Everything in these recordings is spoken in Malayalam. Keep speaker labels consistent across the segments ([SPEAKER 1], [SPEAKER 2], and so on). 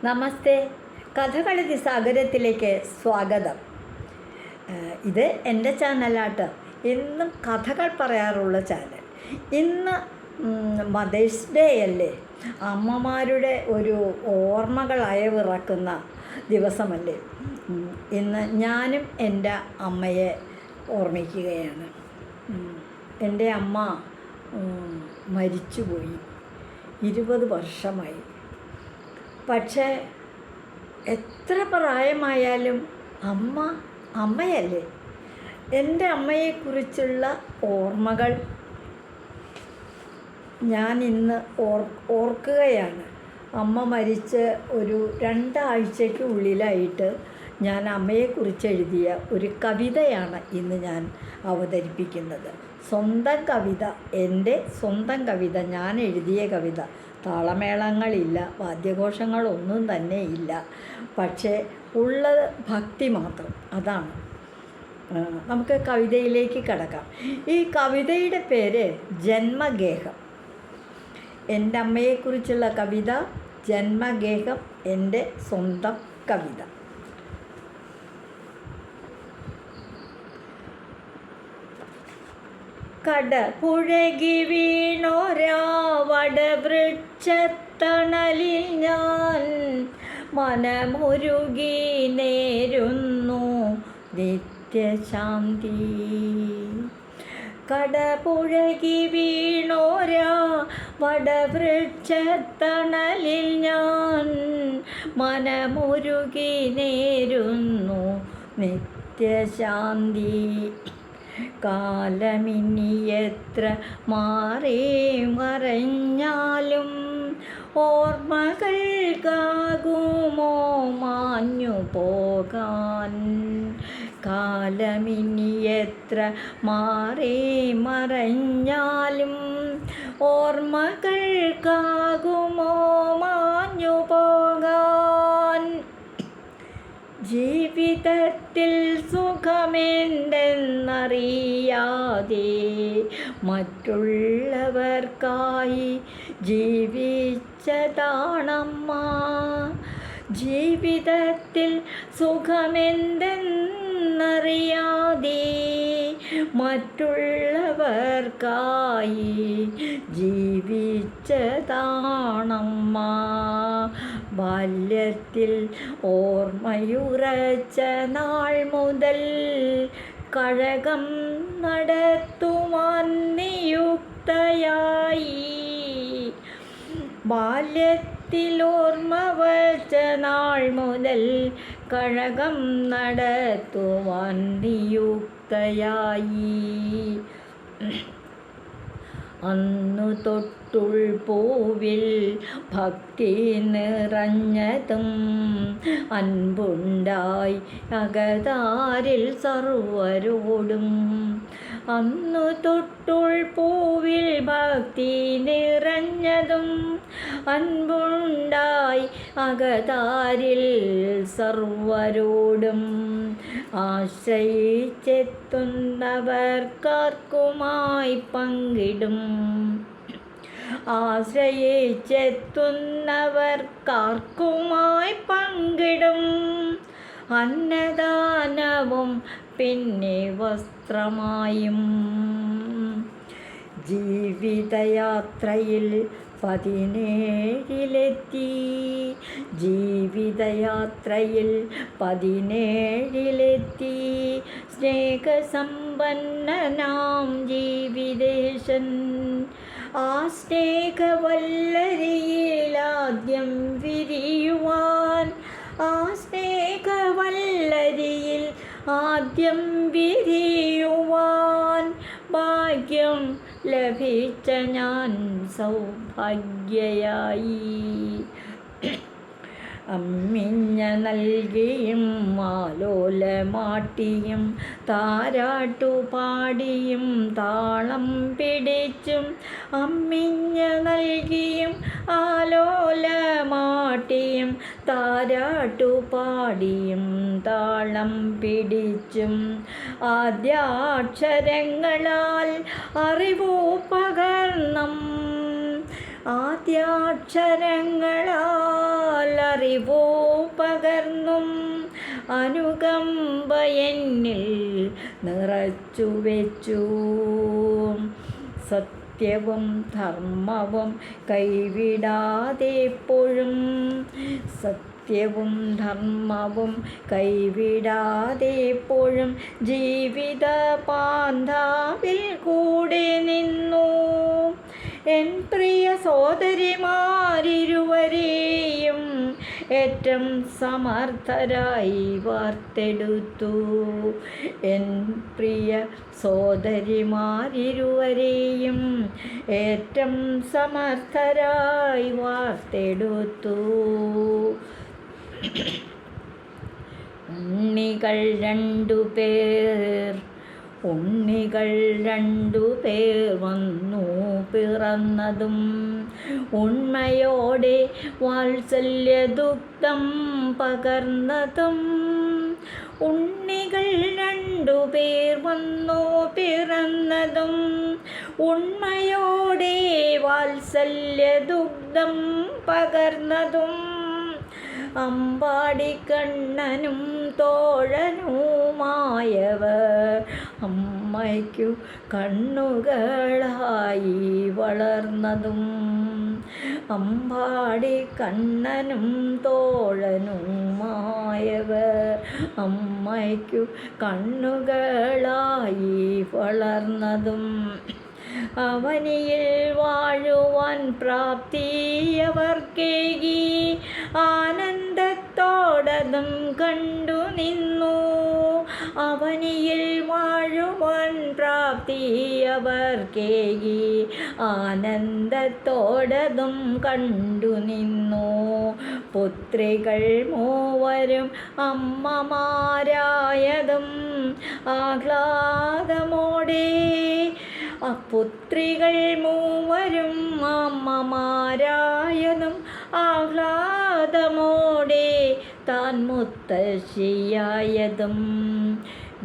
[SPEAKER 1] നമസ്തേ, കഥകളി സാഗരത്തിലേക്ക് സ്വാഗതം. ഇത് എൻ്റെ ചാനലാട്ടോ, എന്നും കഥകൾ പറയാറുള്ള ചാനൽ. ഇന്ന് മദേഴ്സ് ഡേ അല്ലേ, അമ്മമാരുടെ ഒരു ഓർമ്മകൾ അയവിറക്കുന്ന ദിവസമല്ലേ. ഇന്ന് ഞാനും എൻ്റെ അമ്മയെ ഓർമ്മിക്കുകയാണ്. എൻ്റെ അമ്മ മരിച്ചുപോയി, 20 വർഷമായി. പക്ഷേ എത്ര പ്രായമായാലും അമ്മയല്ലേ. എൻ്റെ അമ്മയെക്കുറിച്ചുള്ള ഓർമ്മകൾ ഞാൻ ഇന്ന് ഓർക്കുകയാണ്. അമ്മ മരിച്ച് ഒരു 2 ആഴ്ചയ്ക്ക് ഉള്ളിലായിട്ട് ഞാൻ അമ്മയെക്കുറിച്ച് എഴുതിയ ഒരു കവിതയാണ് ഇന്ന് ഞാൻ അവതരിപ്പിക്കുന്നത്. സ്വന്തം കവിത, എൻ്റെ സ്വന്തം കവിത, ഞാൻ എഴുതിയ കവിത. താളമേളങ്ങളില്ല, വാദ്യഘോഷങ്ങളൊന്നും തന്നെ ഇല്ല, പക്ഷേ ഉള്ളത് ഭക്തി മാത്രം. അതാണ്. നമുക്ക് കവിതയിലേക്ക് കടക്കാം. ഈ കവിതയുടെ പേര് ജന്മഗേഹം. എൻ്റെ അമ്മയെക്കുറിച്ചുള്ള കവിത ജന്മഗേഹം, എൻ്റെ സ്വന്തം കവിത. കടപുഴകി വീണോരാ വടവൃക്ഷത്തണലിൽ ഞാൻ മനമുരുകി നേരുന്നു നിത്യശാന്തി. കടപുഴകി വീണോരാ വടവൃക്ഷത്തണലിൽ ഞാൻ മനമുരുകി നേരുന്നു നിത്യശാന്തി. കാലമിനി എത്ര മാറി മറഞ്ഞാലും ഓർമ്മകൾക്കാകുമോ മാഞ്ഞു പോകാൻ. കാലമിനി എത്ര മാറി മറഞ്ഞാലും ഓർമ്മകൾക്കാകുമോ മാഞ്ഞു പോകാൻ. ജീവിതത്തിൽ സുഖമെന്തെന്നറിയാതെ മറ്റുള്ളവർക്കായി ജീവിച്ചതാണമ്മ. ജീവിതത്തിൽ സുഖമെന്തെന്നറിയാതെ മറ്റുള്ളവർക്കായി ജീവിച്ചതാണമ്മ. ബാല്യത്തിൽ ഓർമ്മയുറച്ച നാൾ മുതൽ കഴകം നടത്തുവാൻ നിയുക്തയായി. ബാല്യത്തിൽ ഓർമ്മ വച്ച നാൾ മുതൽ കഴകം നടത്തുവാൻ നിയുക്തയായി. അന്നു തൊട്ടുൾപ്പൂവിൽ ഭക്തി നിറഞ്ഞതും അൻപുണ്ടായി അകതാരിൽ സർവരോടും. അന്നു തൊട്ടുൾപ്പൂവിൽ ഭക്തി നിറഞ്ഞതും അൻപുണ്ടായി അകതാരിൽ സർവരോടും. ആശ്രയിച്ചെത്തുന്നവർക്കാർക്കുമായി പങ്കിടും. ആശ്രയിച്ചെത്തുന്നവർക്കാർക്കുമായി പങ്കിടും. അന്നദാനവും പിന്നെ വസ്ത്രമായും. ജീവിതയാത്രയിൽ 17-ലെത്തി. ജീവിതയാത്രയിൽ 17-ലെത്തി. സ്നേഹസമ്പന്നനാം ജീവിതേശൻ ആ സ്നേഹവല്ലരിയിലാദ്യം വിരിയുവാൻ. ആ സ്നേഹവല്ലരിയിൽ ആദ്യം വിരിയുവാൻ ഭാഗ്യം ലഭിച്ച ഞാൻ സൗഭാഗ്യയായി. അമ്മിഞ്ഞ നൽകിയും ആലോലമാട്ടിയും താരാട്ടുപാടിയും താളം പിടിച്ചും. അമ്മിഞ്ഞ നൽകിയും ആലോലമാട്ടിയും താരാട്ടുപാടിയും താളം പിടിച്ചും. ആദ്യാക്ഷരങ്ങളാൽ അറിവു പകർന്നും ആദ്യാക്ഷരങ്ങളാൽ അറിവോ പകർന്നും അനുകമ്പ എന്നിൽ നിറച്ചു വെച്ചു. സത്യവും ധർമ്മവും കൈവിടാതെപ്പോഴും, സത്യവും ധർമ്മവും കൈവിടാതെപ്പോഴും ജീവിത പാന്താവിൽ കൂടെ നിന്നു. എൻ പ്രിയ സോദരിമാരിരുവരെയും ഏറ്റവും സമർത്ഥരായി വാർത്തെടുത്തു. എൻ പ്രിയ സോദരിമാരിരുവരെയും ഏറ്റവും സമർത്ഥരായി വാർത്തെടുത്തു. ഉണ്ണികൾ രണ്ടുപേർ വന്നു പിറന്നതും ഉണ്മയോടെ വാത്സല്യദുഗ്ധം പകർന്നതും. ഉണ്ണികൾ രണ്ടുപേർ വന്നു പിറന്നതും ഉണ്മയോടെ വാത്സല്യദുഗ്ധം പകർന്നതും. അമ്പാടിക്കണ്ണനും തോഴനുമായവർ അമ്മയ്ക്കു കണ്ണുകളായി വളർന്നതും. അമ്പാടിക്കണ്ണനും തോഴനുമായവർ അമ്മയ്ക്കു കണ്ണുകളായി വളർന്നതും. അവനിയിൽ വാഴുവാൻ പ്രാപ്തിയവർക്കേകി ആനന്ദത്തോടതും കണ്ടു നിന്നു. അവനിയിൽ വാഴുവാൻ പ്രാപ്തിയവർക്കേകി ആനന്ദത്തോടതും കണ്ടു നിന്നു. പുത്രികൾ മൂവരും അമ്മമാരായതും ആഹ്ലാദമോടെ, പുത്രികൾ മൂവരും അമ്മമാരായതും ആഹ്ലാദമോടെ താൻ മുത്തശ്ശിയായതും.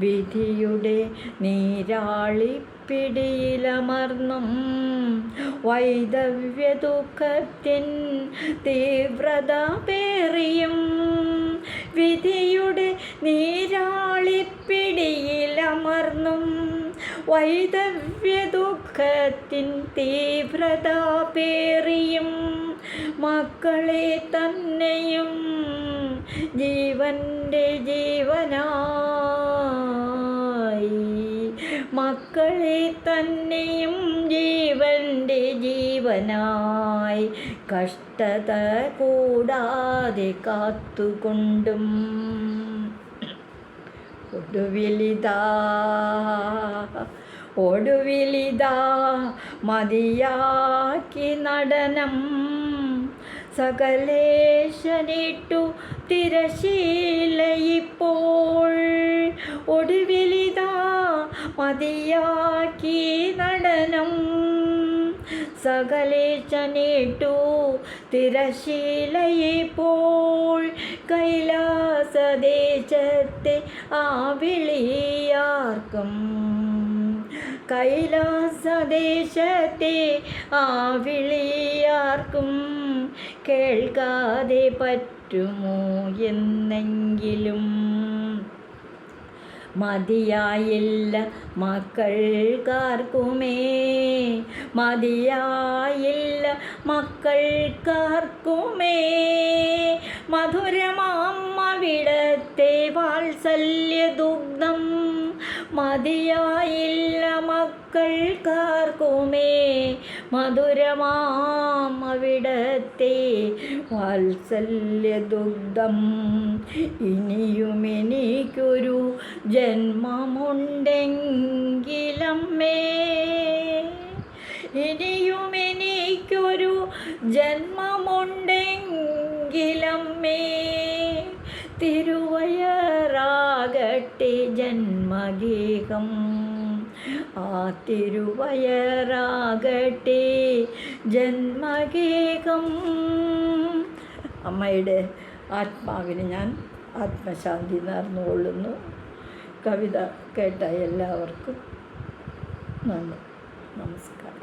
[SPEAKER 1] വിധിയുടെ നീരാളിപ്പിടിയിലമർന്നും വൈധവ്യദുഃഖത്തിൻ തീവ്രത പേറിയും, വിധിയുടെ നീരാളിപ്പിടിയിലമർന്നും വൈധവ്യദുഃഖത്തിൻ തീവ്രത പേറിയും, മക്കളെ തന്നെയും ജീവൻ്റെ ജീവനായി, മക്കളെ തന്നെയും ജീവൻ്റെ ജീവനായി കഷ്ടത കൂടാതെ കാത്തുകൊണ്ടും. ഒടുവിലിതാ മതിയാക്കി നടനം സകലേശനിട്ടു തിരശീലയിപ്പോൾ. ഒടുവിലിതാ മതിയാക്കി നടനം സകലേശനിട്ടു തിരശീലയിപ്പോൾ. കൈലാസദേശത്തെ ആ വിളിയാർക്കും, കൈലാസദേശത്തെ ആ വിളിയാർക്കും കേൾക്കാതെ പറ്റുമോ എന്നെങ്കിലും. മതിയായില്ല മക്കൾക്കാർക്കുമേ, മതിയായില്ല മക്കൾക്കാർക്കുമേ, മധുരമാം അവിടത്തെ വാത്സല്യദുഗ്ധം. മതിയായില്ല മക്കൾക്കാർക്കുമേ, മധുരമാം അവിടത്തെ വാത്സല്യദുഗ്ധം. ഇനിയുമെനിക്കൊരു ജന്മമുണ്ടെങ്കിലമ്മേ, ഇനിയുമെനിക്കൊരു ജന്മമുണ്ടെങ്കിലമ്മേ, തിരുവയറാകട്ടെ ജന്മഗേഹം, ആ തിരുവയറാകട്ടെ ജന്മഗേഹം. അമ്മയുടെ ആത്മാവിന് ഞാൻ ആത്മശാന്തി നേർന്നുകൊള്ളുന്നു. കവിത കേട്ട എല്ലാവർക്കും നന്ദി, നമസ്കാരം.